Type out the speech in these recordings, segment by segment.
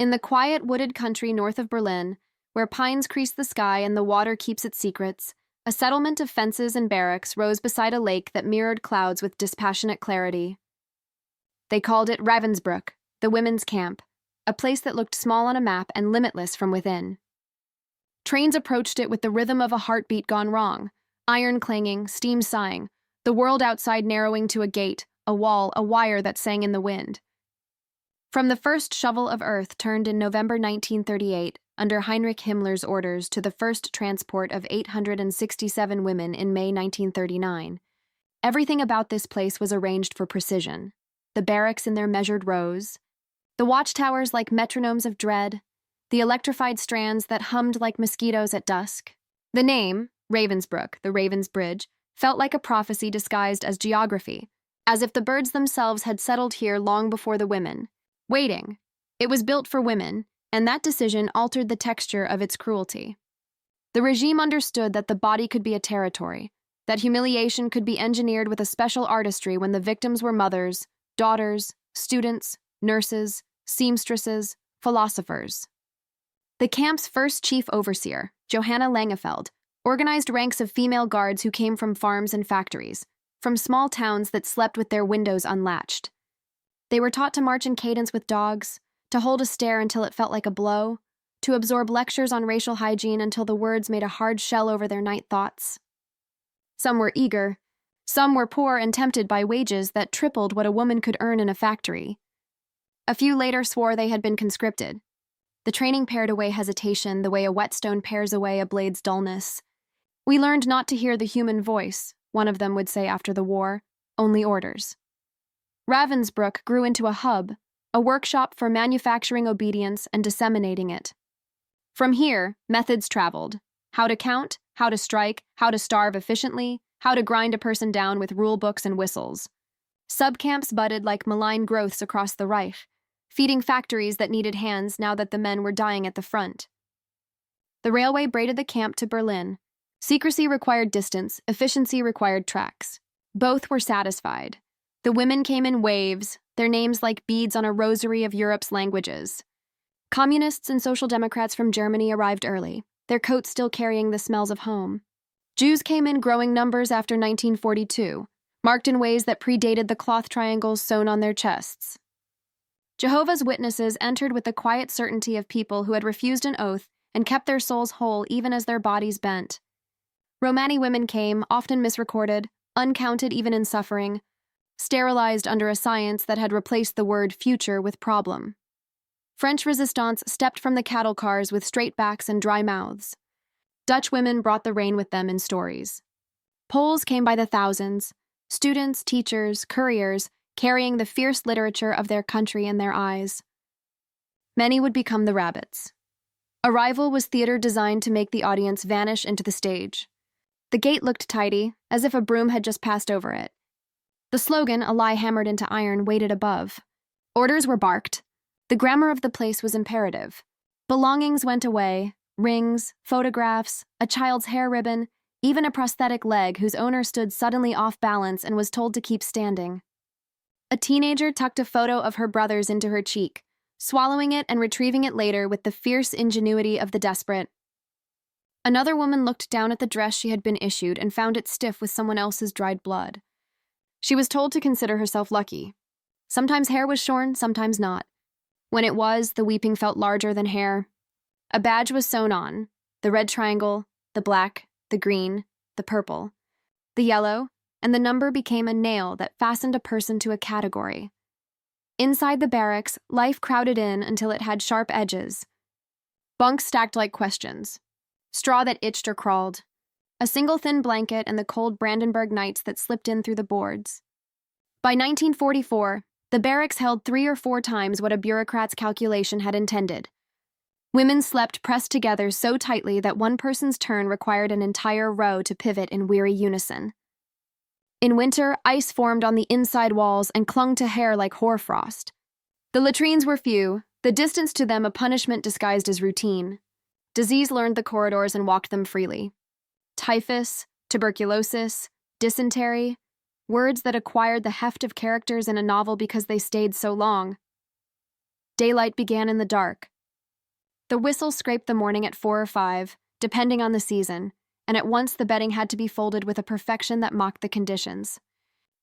In the quiet, wooded country north of Berlin, where pines crease the sky and the water keeps its secrets, a settlement of fences and barracks rose beside a lake that mirrored clouds with dispassionate clarity. They called it Ravensbrück, the women's camp, a place that looked small on a map and limitless from within. Trains approached it with the rhythm of a heartbeat gone wrong, iron clanging, steam sighing, the world outside narrowing to a gate, a wall, a wire that sang in the wind. From the first shovel of earth turned in November 1938, under Heinrich Himmler's orders, to the first transport of 867 women in May 1939, everything about this place was arranged for precision. The barracks in their measured rows, the watchtowers like metronomes of dread, the electrified strands that hummed like mosquitoes at dusk. The name, Ravensbrück, the Raven's Bridge, felt like a prophecy disguised as geography, as if the birds themselves had settled here long before the women. Waiting. It was built for women, and that decision altered the texture of its cruelty. The regime understood that the body could be a territory, that humiliation could be engineered with a special artistry when the victims were mothers, daughters, students, nurses, seamstresses, philosophers. The camp's first chief overseer, Johanna Langefeld, organized ranks of female guards who came from farms and factories, from small towns that slept with their windows unlatched. They were taught to march in cadence with dogs, to hold a stare until it felt like a blow, to absorb lectures on racial hygiene until the words made a hard shell over their night thoughts. Some were eager. Some were poor and tempted by wages that tripled what a woman could earn in a factory. A few later swore they had been conscripted. The training pared away hesitation the way a whetstone pares away a blade's dullness. "We learned not to hear the human voice," one of them would say after the war, "only orders." Ravensbrück grew into a hub, a workshop for manufacturing obedience and disseminating it. From here, methods traveled: how to count, how to strike, how to starve efficiently, how to grind a person down with rule books and whistles. Subcamps budded like malign growths across the Reich, feeding factories that needed hands now that the men were dying at the front. The railway braided the camp to Berlin. Secrecy required distance, efficiency required tracks. Both were satisfied. The women came in waves, their names like beads on a rosary of Europe's languages. Communists and Social Democrats from Germany arrived early, their coats still carrying the smells of home. Jews came in growing numbers after 1942, marked in ways that predated the cloth triangles sewn on their chests. Jehovah's Witnesses entered with the quiet certainty of people who had refused an oath and kept their souls whole even as their bodies bent. Romani women came, often misrecorded, uncounted even in suffering, sterilized under a science that had replaced the word future with problem. French resistants stepped from the cattle cars with straight backs and dry mouths. Dutch women brought the rain with them in stories. Poles came by the thousands, students, teachers, couriers, carrying the fierce literature of their country in their eyes. Many would become the rabbits. Arrival was theater designed to make the audience vanish into the stage. The gate looked tidy, as if a broom had just passed over it. The slogan, a lie hammered into iron, waited above. Orders were barked. The grammar of the place was imperative. Belongings went away: rings, photographs, a child's hair ribbon, even a prosthetic leg whose owner stood suddenly off balance and was told to keep standing. A teenager tucked a photo of her brothers into her cheek, swallowing it and retrieving it later with the fierce ingenuity of the desperate. Another woman looked down at the dress she had been issued and found it stiff with someone else's dried blood. She was told to consider herself lucky. Sometimes hair was shorn, sometimes not. When it was, the weeping felt larger than hair. A badge was sewn on: the red triangle, the black, the green, the purple, the yellow, and the number became a nail that fastened a person to a category. Inside the barracks, life crowded in until it had sharp edges. Bunks stacked like questions. Straw that itched or crawled. A single thin blanket and the cold Brandenburg nights that slipped in through the boards. By 1944, the barracks held 3 or 4 times what a bureaucrat's calculation had intended. Women slept pressed together so tightly that one person's turn required an entire row to pivot in weary unison. In winter, ice formed on the inside walls and clung to hair like hoarfrost. The latrines were few, the distance to them a punishment disguised as routine. Disease learned the corridors and walked them freely. Typhus, tuberculosis, dysentery, words that acquired the heft of characters in a novel because they stayed so long. Daylight began in the dark, The whistle scraped the morning at 4 or 5, depending on the season, and at once the bedding had to be folded with a perfection that mocked the conditions.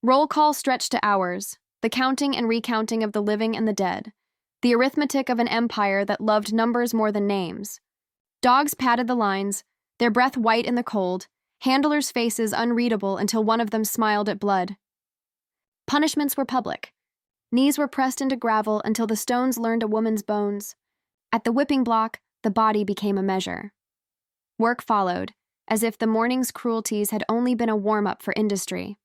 Roll call stretched to hours, the counting and recounting of the living and the dead, the arithmetic of an empire that loved numbers more than names. Dogs padded the lines, their breath white in the cold, handlers' faces unreadable until one of them smiled at blood. Punishments were public. Knees were pressed into gravel until the stones learned a woman's bones. At the whipping block, the body became a measure. Work followed, as if the morning's cruelties had only been a warm-up for industry.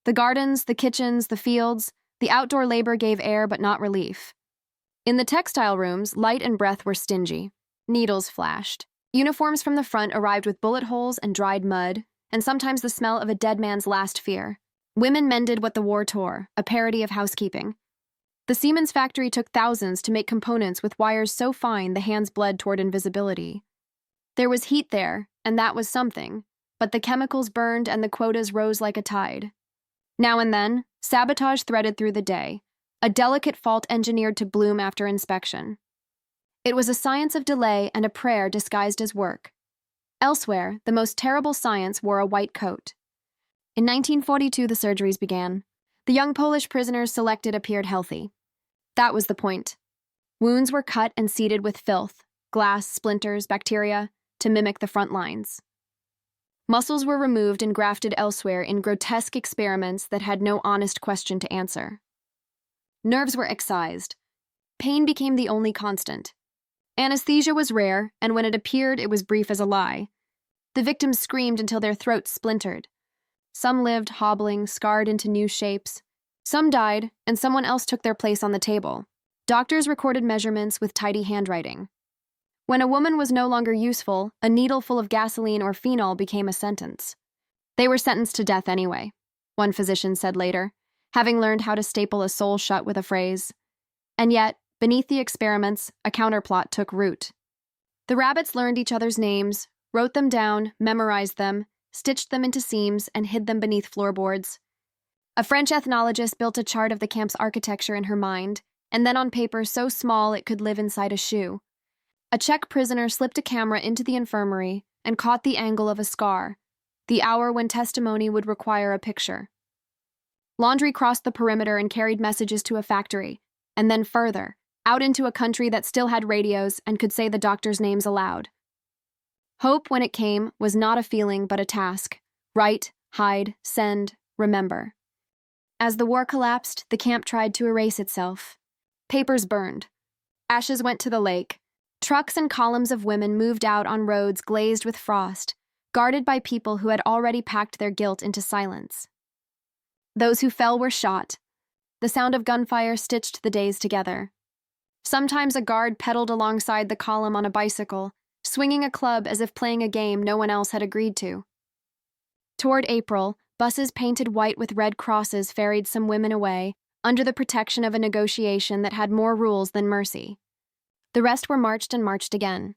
The gardens, the kitchens, the fields, the outdoor labor gave air but not relief. In the textile rooms, light and breath were stingy. Needles flashed. Uniforms from the front arrived with bullet holes and dried mud, and sometimes the smell of a dead man's last fear. Women mended what the war tore, a parody of housekeeping. The Siemens factory took thousands to make components with wires so fine the hands bled toward invisibility. There was heat there, and that was something, but the chemicals burned and the quotas rose like a tide. Now and then, sabotage threaded through the day, a delicate fault engineered to bloom after inspection. It was a science of delay and a prayer disguised as work. Elsewhere, the most terrible science wore a white coat. In 1942, the surgeries began. The young Polish prisoners selected appeared healthy. That was the point. Wounds were cut and seeded with filth, glass, splinters, bacteria, to mimic the front lines. Muscles were removed and grafted elsewhere in grotesque experiments that had no honest question to answer. Nerves were excised. Pain became the only constant. Anesthesia was rare, and when it appeared, it was brief as a lie. The victims screamed until their throats splintered. Some lived hobbling, scarred into new shapes. Some died, and someone else took their place on the table. Doctors recorded measurements with tidy handwriting. When a woman was no longer useful, a needle full of gasoline or phenol became a sentence. They were sentenced to death anyway, one physician said later, having learned how to staple a soul shut with a phrase. And yet, beneath the experiments, a counterplot took root. The rabbits learned each other's names, wrote them down, memorized them, stitched them into seams, and hid them beneath floorboards. A French ethnologist built a chart of the camp's architecture in her mind, and then on paper so small it could live inside a shoe. A Czech prisoner slipped a camera into the infirmary and caught the angle of a scar, the hour when testimony would require a picture. Laundry crossed the perimeter and carried messages to a factory, and then further, out into a country that still had radios and could say the doctors' names aloud. Hope, when it came, was not a feeling but a task. Write, hide, send, remember. As the war collapsed, the camp tried to erase itself. Papers burned. Ashes went to the lake. Trucks and columns of women moved out on roads glazed with frost, guarded by people who had already packed their guilt into silence. Those who fell were shot. The sound of gunfire stitched the days together. Sometimes a guard pedaled alongside the column on a bicycle, swinging a club as if playing a game no one else had agreed to. Toward April, buses painted white with red crosses ferried some women away, under the protection of a negotiation that had more rules than mercy. The rest were marched and marched again.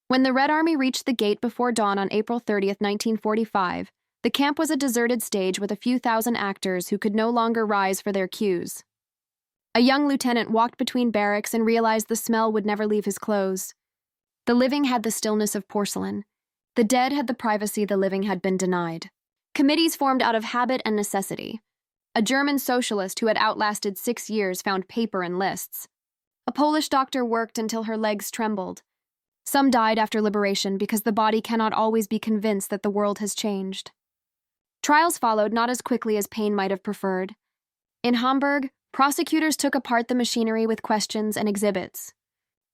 When the Red Army reached the gate before dawn on April 30th, 1945, the camp was a deserted stage with a few thousand actors who could no longer rise for their cues. A young lieutenant walked between barracks and realized the smell would never leave his clothes. The living had the stillness of porcelain. The dead had the privacy the living had been denied. Committees formed out of habit and necessity. A German socialist who had outlasted 6 years found paper and lists. A Polish doctor worked until her legs trembled. Some died after liberation because the body cannot always be convinced that the world has changed. Trials followed not as quickly as Paine might have preferred. In Hamburg, prosecutors took apart the machinery with questions and exhibits.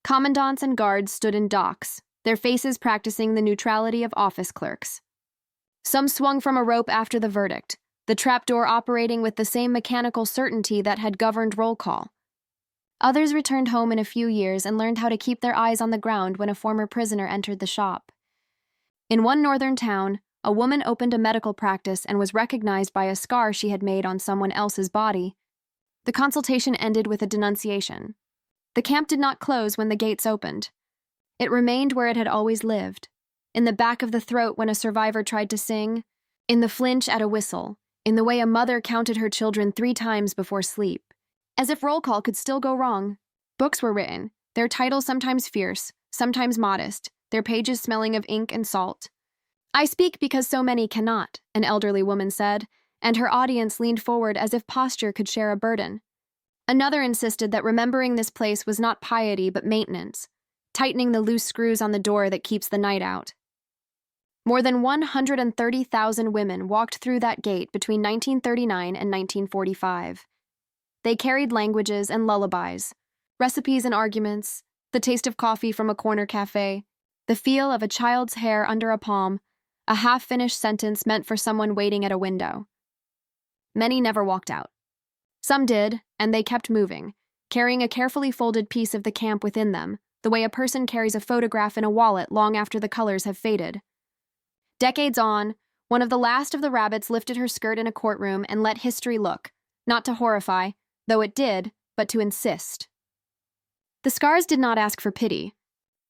Commandants and guards stood in docks, their faces practicing the neutrality of office clerks. Some swung from a rope after the verdict, the trapdoor operating with the same mechanical certainty that had governed roll call. Others returned home in a few years and learned how to keep their eyes on the ground when a former prisoner entered the shop. In one northern town, a woman opened a medical practice and was recognized by a scar she had made on someone else's body. The consultation ended with a denunciation. The camp did not close when the gates opened. It remained where it had always lived, in the back of the throat when a survivor tried to sing, in the flinch at a whistle, in the way a mother counted her children 3 times before sleep. As if roll call could still go wrong. Books were written, their titles sometimes fierce, sometimes modest, their pages smelling of ink and salt. "I speak because so many cannot," an elderly woman said, and her audience leaned forward as if posture could share a burden. Another insisted that remembering this place was not piety but maintenance, tightening the loose screws on the door that keeps the night out. More than 130,000 women walked through that gate between 1939 and 1945. They carried languages and lullabies, recipes and arguments, the taste of coffee from a corner cafe, the feel of a child's hair under a palm, a half-finished sentence meant for someone waiting at a window. Many never walked out. Some did, and they kept moving, carrying a carefully folded piece of the camp within them, the way a person carries a photograph in a wallet long after the colors have faded. Decades on, one of the last of the rabbits lifted her skirt in a courtroom and let history look, not to horrify, though it did, but to insist. The scars did not ask for pity.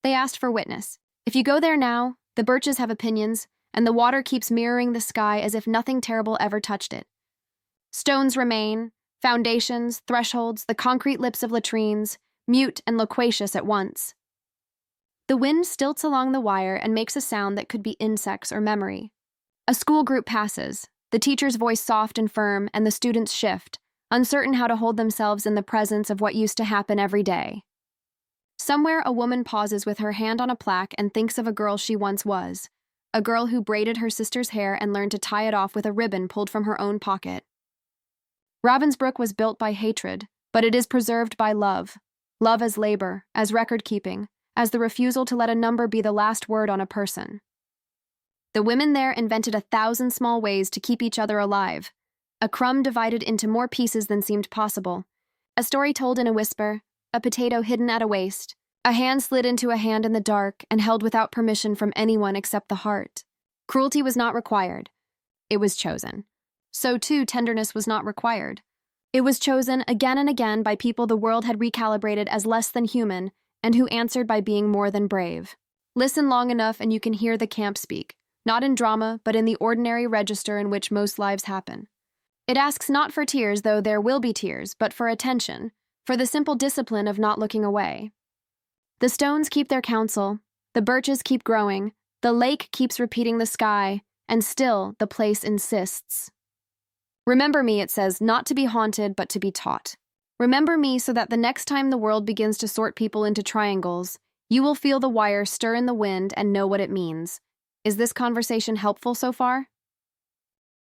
They asked for witness. If you go there now, the birches have opinions, and the water keeps mirroring the sky as if nothing terrible ever touched it. Stones remain, foundations, thresholds, the concrete lips of latrines, mute and loquacious at once. The wind stilts along the wire and makes a sound that could be insects or memory. A school group passes, the teacher's voice soft and firm, and the students shift, uncertain how to hold themselves in the presence of what used to happen every day. Somewhere a woman pauses with her hand on a plaque and thinks of a girl she once was, a girl who braided her sister's hair and learned to tie it off with a ribbon pulled from her own pocket. Ravensbrück was built by hatred, but it is preserved by love. Love as labor, as record-keeping, as the refusal to let a number be the last word on a person. The women there invented 1,000 small ways to keep each other alive, a crumb divided into more pieces than seemed possible, a story told in a whisper, a potato hidden at a waist, a hand slid into a hand in the dark and held without permission from anyone except the heart. Cruelty was not required. It was chosen. So too, tenderness was not required. It was chosen again and again by people the world had recalibrated as less than human, and who answered by being more than brave. Listen long enough and you can hear the camp speak, not in drama, but in the ordinary register in which most lives happen. It asks not for tears, though there will be tears, but for attention, for the simple discipline of not looking away. The stones keep their counsel, the birches keep growing, the lake keeps repeating the sky, and still the place insists. Remember me, it says, not to be haunted, but to be taught. Remember me so that the next time the world begins to sort people into triangles, you will feel the wire stir in the wind and know what it means. Is this conversation helpful so far?